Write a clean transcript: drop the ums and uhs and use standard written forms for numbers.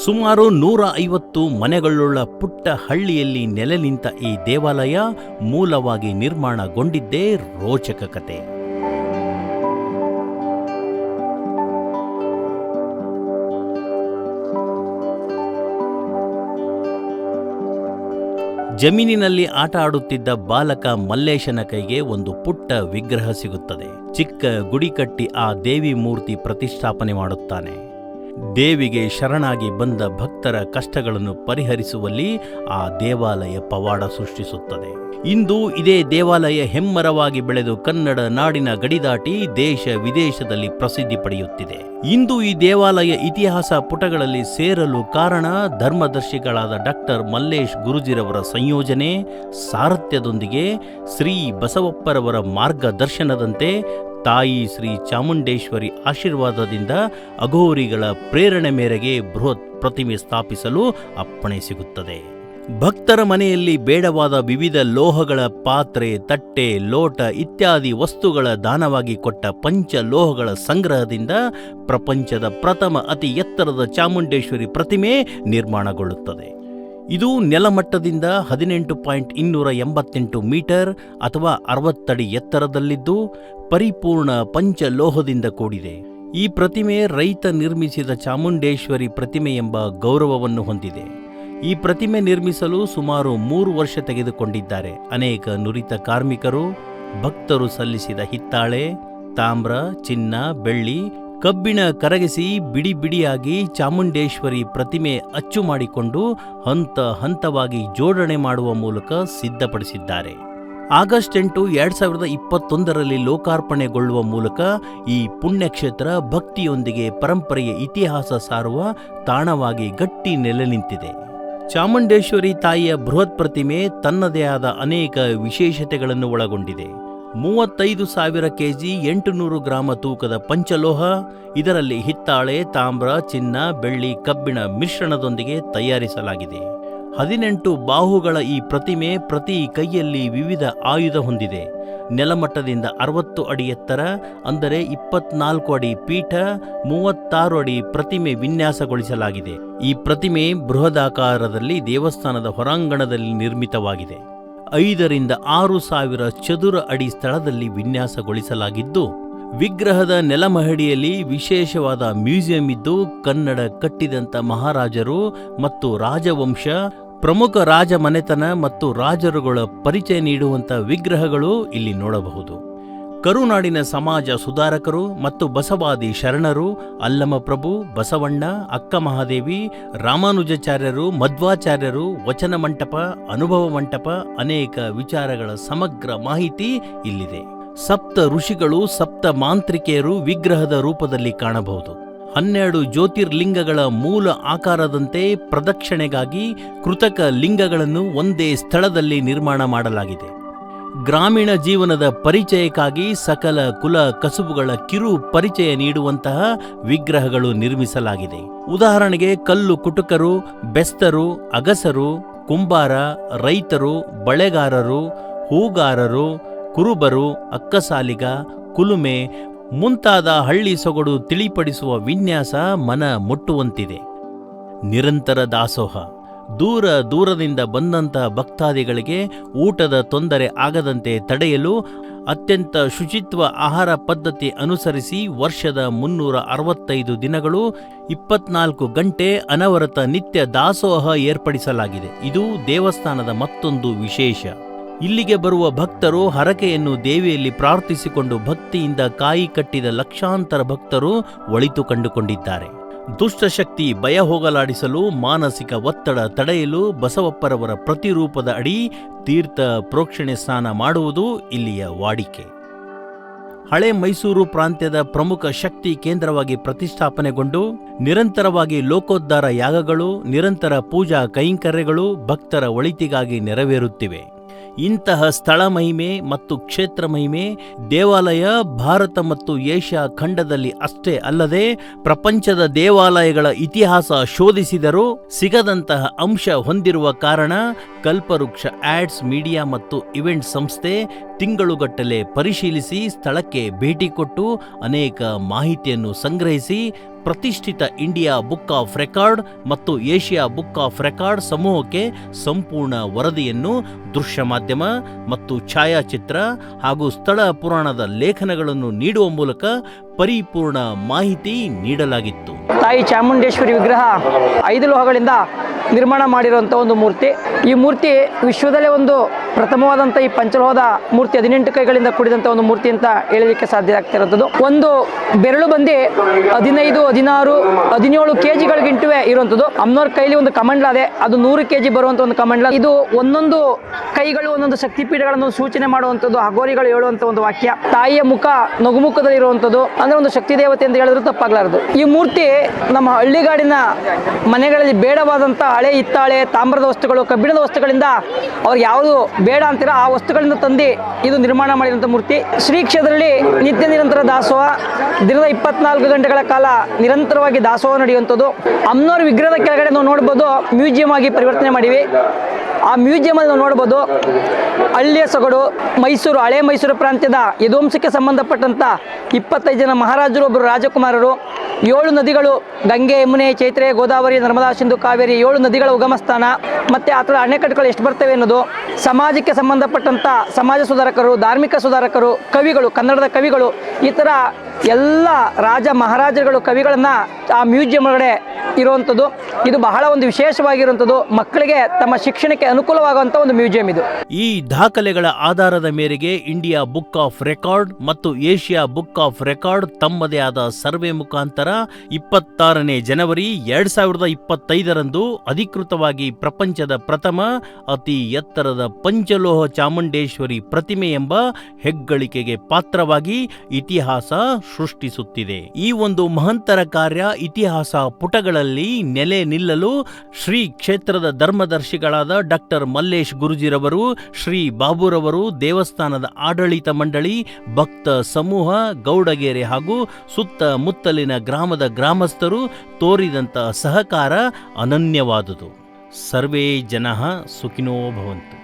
ಸುಮಾರು 150 ಮನೆಗಳುಳ್ಳ ಪುಟ್ಟ ಹಳ್ಳಿಯಲ್ಲಿ ನೆಲೆ ನಿಂತ ಈ ದೇವಾಲಯ ಮೂಲವಾಗಿ ನಿರ್ಮಾಣಗೊಂಡಿದ್ದೇ ರೋಚಕ ಕತೆ. ಜಮೀನಿನಲ್ಲಿ ಆಟ ಆಡುತ್ತಿದ್ದ ಬಾಲಕ ಮಲ್ಲೇಶನ ಕೈಗೆ ಒಂದು ಪುಟ್ಟ ವಿಗ್ರಹ ಸಿಗುತ್ತದೆ. ಚಿಕ್ಕ ಗುಡಿ ಕಟ್ಟಿ ಆ ದೇವಿ ಮೂರ್ತಿ ಪ್ರತಿಷ್ಠಾಪನೆ ಮಾಡುತ್ತಾನೆ. ದೇವಿಗೆ ಶರಣಾಗಿ ಬಂದ ಭಕ್ತರ ಕಷ್ಟಗಳನ್ನು ಪರಿಹರಿಸುವಲ್ಲಿ ಆ ದೇವಾಲಯ ಪವಾಡ ಸೃಷ್ಟಿಸುತ್ತದೆ. ಇಂದು ಇದೇ ದೇವಾಲಯ ಹೆಮ್ಮರವಾಗಿ ಬೆಳೆದು ಕನ್ನಡ ನಾಡಿನ ಗಡಿದಾಟಿ ದೇಶ ವಿದೇಶದಲ್ಲಿ ಪ್ರಸಿದ್ಧಿ ಪಡೆಯುತ್ತಿದೆ. ಇಂದು ಈ ದೇವಾಲಯ ಇತಿಹಾಸ ಪುಟಗಳಲ್ಲಿ ಸೇರಲು ಕಾರಣ ಧರ್ಮದರ್ಶಿಗಳಾದ ಡಾಕ್ಟರ್ ಮಲ್ಲೇಶ್ ಗುರೂಜಿರವರ ಸಂಯೋಜನೆ, ಸಾರಥ್ಯದೊಂದಿಗೆ ಶ್ರೀ ಬಸವಪ್ಪರವರ ಮಾರ್ಗದರ್ಶನದಂತೆ ತಾಯಿ ಶ್ರೀ ಚಾಮುಂಡೇಶ್ವರಿ ಆಶೀರ್ವಾದದಿಂದ ಅಘೋರಿಗಳ ಪ್ರೇರಣೆ ಮೇರೆಗೆ ಬೃಹತ್ ಪ್ರತಿಮೆ ಸ್ಥಾಪಿಸಲು ಅಪ್ಪಣೆ ಸಿಗುತ್ತದೆ. ಭಕ್ತರ ಮನೆಯಲ್ಲಿ ಬೇಡವಾದ ವಿವಿಧ ಲೋಹಗಳ ಪಾತ್ರೆ, ತಟ್ಟೆ, ಲೋಟ ಇತ್ಯಾದಿ ವಸ್ತುಗಳ ದಾನವಾಗಿ ಕೊಟ್ಟ ಪಂಚಲೋಹಗಳ ಸಂಗ್ರಹದಿಂದ ಪ್ರಪಂಚದ ಪ್ರಥಮ ಅತಿ ಎತ್ತರದ ಚಾಮುಂಡೇಶ್ವರಿ ಪ್ರತಿಮೆ ನಿರ್ಮಾಣಗೊಳ್ಳುತ್ತದೆ. ಇದು ನೆಲಮಟ್ಟದಿಂದ 18.288 ಮೀಟರ್ ಅಥವಾ 60 ಅಡಿ ಎತ್ತರದಲ್ಲಿದ್ದು ಪರಿಪೂರ್ಣ ಪಂಚಲೋಹದಿಂದ ಕೂಡಿದೆ. ಈ ಪ್ರತಿಮೆ ರೈತ ನಿರ್ಮಿಸಿದ ಚಾಮುಂಡೇಶ್ವರಿ ಪ್ರತಿಮೆ ಎಂಬ ಗೌರವವನ್ನು ಹೊಂದಿದೆ. ಈ ಪ್ರತಿಮೆ ನಿರ್ಮಿಸಲು ಸುಮಾರು 3 ವರ್ಷ ತೆಗೆದುಕೊಂಡಿದ್ದಾರೆ. ಅನೇಕ ನುರಿತ ಕಾರ್ಮಿಕರು, ಭಕ್ತರು ಸಲ್ಲಿಸಿದ ಹಿತ್ತಾಳೆ, ತಾಮ್ರ, ಚಿನ್ನ, ಬೆಳ್ಳಿ, ಕಬ್ಬಿಣ ಕರಗಿಸಿ ಬಿಡಿ ಬಿಡಿಯಾಗಿ ಚಾಮುಂಡೇಶ್ವರಿ ಪ್ರತಿಮೆ ಅಚ್ಚು ಮಾಡಿಕೊಂಡು ಹಂತ ಹಂತವಾಗಿ ಜೋಡಣೆ ಮಾಡುವ ಮೂಲಕ ಸಿದ್ಧಪಡಿಸಿದ್ದಾರೆ. ಆಗಸ್ಟ್ 8, 2021ರಲ್ಲಿ ಲೋಕಾರ್ಪಣೆಗೊಳ್ಳುವ ಮೂಲಕ ಈ ಪುಣ್ಯಕ್ಷೇತ್ರ ಭಕ್ತಿಯೊಂದಿಗೆ ಪರಂಪರೆಯ ಇತಿಹಾಸ ಸಾರುವ ತಾಣವಾಗಿ ಗಟ್ಟಿ ನೆಲೆ ನಿಂತಿದೆ. ಚಾಮುಂಡೇಶ್ವರಿ ತಾಯಿಯ ಬೃಹತ್ ಪ್ರತಿಮೆ ತನ್ನದೇ ಆದ ಅನೇಕ ವಿಶೇಷತೆಗಳನ್ನು ಒಳಗೊಂಡಿದೆ. 35,000 ಕೆಜಿ 800 ಗ್ರಾಮ ತೂಕದ ಪಂಚಲೋಹ, ಇದರಲ್ಲಿ ಹಿತ್ತಾಳೆ, ತಾಮ್ರ, ಚಿನ್ನ, ಬೆಳ್ಳಿ, ಕಬ್ಬಿಣ ಮಿಶ್ರಣದೊಂದಿಗೆ ತಯಾರಿಸಲಾಗಿದೆ. 18 ಬಾಹುಗಳ ಈ ಪ್ರತಿಮೆ ಪ್ರತಿ ಕೈಯಲ್ಲಿ ವಿವಿಧ ಆಯುಧ ಹೊಂದಿದೆ. ನೆಲಮಟ್ಟದಿಂದ 60 ಅಡಿ ಎತ್ತರ ಅಂದರೆ 24 ಅಡಿ ಪೀಠ, 36 ಅಡಿ ಪ್ರತಿಮೆ ವಿನ್ಯಾಸಗೊಳಿಸಲಾಗಿದೆ. ಈ ಪ್ರತಿಮೆ ಬೃಹದಾಕಾರದಲ್ಲಿ ದೇವಸ್ಥಾನದ ಹೊರಾಂಗಣದಲ್ಲಿ ನಿರ್ಮಿತವಾಗಿದೆ. 5,000 to 6,000 ಚದುರ ಅಡಿ ಸ್ಥಳದಲ್ಲಿ ವಿನ್ಯಾಸಗೊಳಿಸಲಾಗಿದ್ದು, ವಿಗ್ರಹದ ನೆಲಮಹಡಿಯಲ್ಲಿ ವಿಶೇಷವಾದ ಮ್ಯೂಸಿಯಂ ಇದ್ದು ಕನ್ನಡ ಕಟ್ಟಿದಂಥ ಮಹಾರಾಜರು ಮತ್ತು ರಾಜವಂಶ, ಪ್ರಮುಖ ರಾಜ ಮನೆತನ ಮತ್ತು ರಾಜರುಗಳ ಪರಿಚಯ ನೀಡುವಂಥ ವಿಗ್ರಹಗಳು ಇಲ್ಲಿ ನೋಡಬಹುದು. ಕರುನಾಡಿನ ಸಮಾಜ ಸುಧಾರಕರು ಮತ್ತು ಬಸವಾದಿ ಶರಣರು ಅಲ್ಲಮಪ್ರಭು, ಬಸವಣ್ಣ, ಅಕ್ಕ ಮಹಾದೇವಿ, ರಾಮಾನುಜಾಚಾರ್ಯರು, ಮಧ್ವಾಚಾರ್ಯರು, ವಚನ ಮಂಟಪ, ಅನುಭವ ಮಂಟಪ, ಅನೇಕ ವಿಚಾರಗಳ ಸಮಗ್ರ ಮಾಹಿತಿ ಇಲ್ಲಿದೆ. ಸಪ್ತ ಋಷಿಗಳು, ಸಪ್ತ ಮಾಂತ್ರಿಕೆಯರು ವಿಗ್ರಹದ ರೂಪದಲ್ಲಿ ಕಾಣಬಹುದು. 12 ಜ್ಯೋತಿರ್ಲಿಂಗಗಳ ಮೂಲ ಆಕಾರದಂತೆ ಪ್ರದಕ್ಷಿಣೆಗಾಗಿ ಕೃತಕ ಲಿಂಗಗಳನ್ನು ಒಂದೇ ಸ್ಥಳದಲ್ಲಿ ನಿರ್ಮಾಣ ಮಾಡಲಾಗಿದೆ. ಗ್ರಾಮೀಣ ಜೀವನದ ಪರಿಚಯಕ್ಕಾಗಿ ಸಕಲ ಕುಲ ಕಸುಬುಗಳ ಕಿರು ಪರಿಚಯ ನೀಡುವಂತಹ ವಿಗ್ರಹಗಳು ನಿರ್ಮಿಸಲಾಗಿದೆ. ಉದಾಹರಣೆಗೆ ಕಲ್ಲು ಕುಟುಕರು, ಬೆಸ್ತರು, ಅಗಸರು, ಕುಂಬಾರ, ರೈತರು, ಬಳೆಗಾರರು, ಹೂಗಾರರು, ಕುರುಬರು, ಅಕ್ಕಸಾಲಿಗ, ಕುಲುಮೆ ಮುಂತಾದ ಹಳ್ಳಿ ಸೊಗಡು ತಿಳಿಪಡಿಸುವ ವಿನ್ಯಾಸ ಮನ ಮುಟ್ಟುವಂತಿದೆ. ನಿರಂತರ ದಾಸೋಹ, ದೂರ ದೂರದಿಂದ ಬಂದಂತಹ ಭಕ್ತಾದಿಗಳಿಗೆ ಊಟದ ತೊಂದರೆ ಆಗದಂತೆ ತಡೆಯಲು ಅತ್ಯಂತ ಶುಚಿತ್ವ ಆಹಾರ ಪದ್ಧತಿ ಅನುಸರಿಸಿ ವರ್ಷದ 365 ದಿನಗಳು 24 ಗಂಟೆ ಅನವರತ ನಿತ್ಯ ದಾಸೋಹ ಏರ್ಪಡಿಸಲಾಗಿದೆ. ಇದು ದೇವಸ್ಥಾನದ ಮತ್ತೊಂದು ವಿಶೇಷ. ಇಲ್ಲಿಗೆ ಬರುವ ಭಕ್ತರು ಹರಕೆಯನ್ನು ದೇವಿಯಲ್ಲಿ ಪ್ರಾರ್ಥಿಸಿಕೊಂಡು ಭಕ್ತಿಯಿಂದ ಕಾಯಿ ಕಟ್ಟಿದ ಲಕ್ಷಾಂತರ ಭಕ್ತರು ಒಳಿತು ಕಂಡುಕೊಂಡಿದ್ದಾರೆ. ದುಷ್ಟಶಕ್ತಿ ಭಯ ಹೋಗಲಾಡಿಸಲು, ಮಾನಸಿಕ ಒತ್ತಡ ತಡೆಯಲು ಬಸವಪ್ಪರವರ ಪ್ರತಿರೂಪದ ಅಡಿ ತೀರ್ಥ ಪ್ರೋಕ್ಷಣೆ ಸ್ನಾನ ಮಾಡುವುದು ಇಲ್ಲಿಯ ವಾಡಿಕೆ. ಹಳೆ ಮೈಸೂರು ಪ್ರಾಂತ್ಯದ ಪ್ರಮುಖ ಶಕ್ತಿ ಕೇಂದ್ರವಾಗಿ ಪ್ರತಿಷ್ಠಾಪನೆಗೊಂಡು ನಿರಂತರವಾಗಿ ಲೋಕೋದ್ಧಾರ ಯಾಗಗಳು, ನಿರಂತರ ಪೂಜಾ ಕೈಂಕರ್ಯಗಳು ಭಕ್ತರ ಒಳಿತಿಗಾಗಿ ನೆರವೇರುತ್ತಿವೆ. ಇಂತಹ ಸ್ಥಳ ಮಹಿಮೆ ಮತ್ತು ಕ್ಷೇತ್ರ ಮಹಿಮೆ ದೇವಾಲಯ ಭಾರತ ಮತ್ತು ಏಷ್ಯಾ ಖಂಡದಲ್ಲಿ ಅಷ್ಟೇ ಅಲ್ಲದೆ ಪ್ರಪಂಚದ ದೇವಾಲಯಗಳ ಇತಿಹಾಸ ಶೋಧಿಸಿದರೂ ಸಿಗದಂತಹ ಅಂಶ ಹೊಂದಿರುವ ಕಾರಣ ಕಲ್ಪವೃಕ್ಷ ಆಡ್ಸ್ ಮೀಡಿಯಾ ಮತ್ತು ಇವೆಂಟ್ ಸಂಸ್ಥೆ ತಿಂಗಳುಗಟ್ಟಲೆ ಪರಿಶೀಲಿಸಿ ಸ್ಥಳಕ್ಕೆ ಭೇಟಿ ಕೊಟ್ಟು ಅನೇಕ ಮಾಹಿತಿಯನ್ನು ಸಂಗ್ರಹಿಸಿ ಪ್ರತಿಷ್ಠಿತ ಇಂಡಿಯಾ ಬುಕ್ ಆಫ್ ರೆಕಾರ್ಡ್ ಮತ್ತು ಏಷ್ಯಾ ಬುಕ್ ಆಫ್ ರೆಕಾರ್ಡ್ ಸಮೂಹಕ್ಕೆ ಸಂಪೂರ್ಣ ವರದಿಯನ್ನು ದೃಶ್ಯ ಮಾಧ್ಯಮ ಮತ್ತು ಛಾಯಾಚಿತ್ರ ಹಾಗೂ ಸ್ಥಳ ಪುರಾಣದ ಲೇಖನಗಳನ್ನು ನೀಡುವ ಮೂಲಕ ಪರಿಪೂರ್ಣ ಮಾಹಿತಿ ನೀಡಲಾಗಿತ್ತು. ತಾಯಿ ಚಾಮುಂಡೇಶ್ವರಿ ವಿಗ್ರಹ 5 ಲೋಹಗಳಿಂದ ನಿರ್ಮಾಣ ಮಾಡಿರುವಂಥ ಒಂದು ಮೂರ್ತಿ. ಈ ಮೂರ್ತಿ ವಿಶ್ವದಲ್ಲೇ ಒಂದು ಪ್ರಥಮವಾದಂಥ ಈ ಪಂಚಲೋಹದ ಮೂರ್ತಿ, 18 ಕೈಗಳಿಂದ ಕೂಡಿದಂಥ ಒಂದು ಮೂರ್ತಿ ಅಂತ ಹೇಳಲಿಕ್ಕೆ ಸಾಧ್ಯ ಆಗ್ತಿರೋಂಥದ್ದು. ಒಂದು ಬೆರಳು ಬಂದು 15, 16, 17 kgಗಳಿಗಿಂಟುವೆ ಇರುವಂಥದ್ದು. ಅಮ್ಮನವ್ರ ಕೈಲಿ ಒಂದು ಕಮಂಡ್ಲ ಇದೆ, ಅದು 100 kg ಬರುವಂಥ ಒಂದು ಕಮಂಡ್ಲ. ಇದು ಒಂದೊಂದು ಕೈಗಳು ಒಂದೊಂದು ಶಕ್ತಿಪೀಠಗಳನ್ನು ಸೂಚನೆ ಮಾಡುವಂಥದ್ದು, ಅಘೋರಿಗಳು ಹೇಳುವಂಥ ಒಂದು ವಾಕ್ಯ. ತಾಯಿಯ ಮುಖ ನಗುಮುಖದಲ್ಲಿ ಇರುವಂಥದ್ದು, ಅಂದ್ರೆ ಒಂದು ಶಕ್ತಿ ದೇವತೆ ಅಂತ ಹೇಳಿದ್ರು ತಪ್ಪಾಗಲಾರದು. ಈ ಮೂರ್ತಿ ನಮ್ಮ ಹಳ್ಳಿಗಾಡಿನ ಮನೆಗಳಲ್ಲಿ ಬೇಡವಾದಂಥ ಹಳೆ ಹಿತ್ತಾಳೆ, ತಾಮ್ರದ ವಸ್ತುಗಳು, ಕಬ್ಬಿಣದ ವಸ್ತುಗಳಿಂದ ಅವ್ರಿಗೆ ಯಾವುದು ಬೇಡ ಅಂತೀರಾ ಆ ವಸ್ತುಗಳಿಂದ ತಂದು ಇದು ನಿರ್ಮಾಣ ಮಾಡಿರುವಂಥ ಮೂರ್ತಿ. ಶ್ರೀ ಕ್ಷೇತ್ರದಲ್ಲಿ ನಿತ್ಯ ನಿರಂತರ ದಾಸೋಹ, ದಿನದ 24 ಗಂಟೆಗಳ ಕಾಲ ನಿರಂತರವಾಗಿ ದಾಸೋಹ ನಡೆಯುವಂಥದ್ದು. ಅಮ್ಮನವ್ರ ವಿಗ್ರಹದ ಕೆಳಗಡೆ ನಾವು ನೋಡ್ಬೋದು ಮ್ಯೂಸಿಯಂ ಆಗಿ ಪರಿವರ್ತನೆ ಮಾಡಿವಿ. ಆ ಮ್ಯೂಸಿಯಂ ಅಲ್ಲಿ ನಾವು ನೋಡ್ಬೋದು ಹಳ್ಳಿಯ ಸೊಗಡು, ಮೈಸೂರು, ಹಳೆ ಮೈಸೂರು ಪ್ರಾಂತ್ಯದ ಯದುವಂಶಕ್ಕೆ ಸಂಬಂಧಪಟ್ಟಂಥ 25 ಜನ ಮಹಾರಾಜರು, ಒಬ್ಬರು ರಾಜಕುಮಾರರು, 7 ನದಿಗಳು, ಗಂಗೆ, ಯಮುನೆ, ಚೈತ್ರೆ, ಗೋದಾವರಿ, ನರ್ಮದಾ, ಸಿಂಧು, ಕಾವೇರಿ, 7 ನದಿಗಳ ಉಗಮ ಸ್ಥಾನ, ಮತ್ತು ಆ ಥರ ಅಣೆಕಟ್ಟುಗಳು ಎಷ್ಟು ಬರ್ತವೆ ಅನ್ನೋದು, ಸಮಾಜಕ್ಕೆ ಸಂಬಂಧಪಟ್ಟಂಥ ಸಮಾಜ ಸುಧಾರಕರು, ಧಾರ್ಮಿಕ ಸುಧಾರಕರು, ಕವಿಗಳು, ಕನ್ನಡದ ಕವಿಗಳು, ಈ ಥರ ಎಲ್ಲ ರಾಜ ಮಹಾರಾಜರುಗಳು ಕವಿಗಳನ್ನು ಆ ಮ್ಯೂಸಿಯಂ ಒಳಗಡೆ ಇರುವಂಥದ್ದು. ಇದು ಬಹಳ ಒಂದು ವಿಶೇಷವಾಗಿರುವಂಥದ್ದು, ಮಕ್ಕಳಿಗೆ ತಮ್ಮ ಶಿಕ್ಷಣಕ್ಕೆ ಅನುಕೂಲವಾಗುವಂಥ ಒಂದು ಮ್ಯೂಸಿಯಂ ಇದು. ಈ ದಾಖಲೆಗಳ ಆಧಾರದ ಮೇರೆಗೆ ಇಂಡಿಯಾ ಬುಕ್ ಆಫ್ ರೆಕಾರ್ಡ್ ಮತ್ತು ಏಷ್ಯಾ ಬುಕ್ ಆಫ್ ರೆಕಾರ್ಡ್ ತಮ್ಮದೇ ಆದ ಸರ್ವೆ ಮುಖಾಂತರ 26 ಜನವರಿ 2025ರಂದು ಅಧಿಕೃತವಾಗಿ ಪ್ರಪಂಚದ ಪ್ರಥಮ ಅತಿ ಎತ್ತರದ ಪಂಚಲೋಹ ಚಾಮುಂಡೇಶ್ವರಿ ಪ್ರತಿಮೆ ಎಂಬ ಹೆಗ್ಗಳಿಕೆಗೆ ಪಾತ್ರವಾಗಿ ಇತಿಹಾಸ ಸೃಷ್ಟಿಸುತ್ತಿದೆ. ಈ ಒಂದು ಮಹಂತರ ಕಾರ್ಯ ಇತಿಹಾಸ ಪುಟಗಳಲ್ಲಿ ನೆಲೆ ನಿಲ್ಲಲು ಶ್ರೀ ಕ್ಷೇತ್ರದ ಧರ್ಮದರ್ಶಿಗಳಾದ ಡಾಕ್ಟರ್ ಮಲ್ಲೇಶ್ ಗುರೂಜಿರವರು, ಶ್ರೀ ಬಾಬುರವರು, ದೇವಸ್ಥಾನದ ಆಡಳಿತ ಮಂಡಳಿ, ಭಕ್ತ ಸಮೂಹ, ಗೌಡಗೆರೆ ಹಾಗೂ ಸುತ್ತಮುತ್ತಲಿನ ಗ್ರಾಮದ ಗ್ರಾಮಸ್ಥರು ತೋರಿದಂಥ ಸಹಕಾರ ಅನನ್ಯವಾದುದು. ಸರ್ವೇ ಜನಃ ಸುಖಿನೋ ಭವಂತು.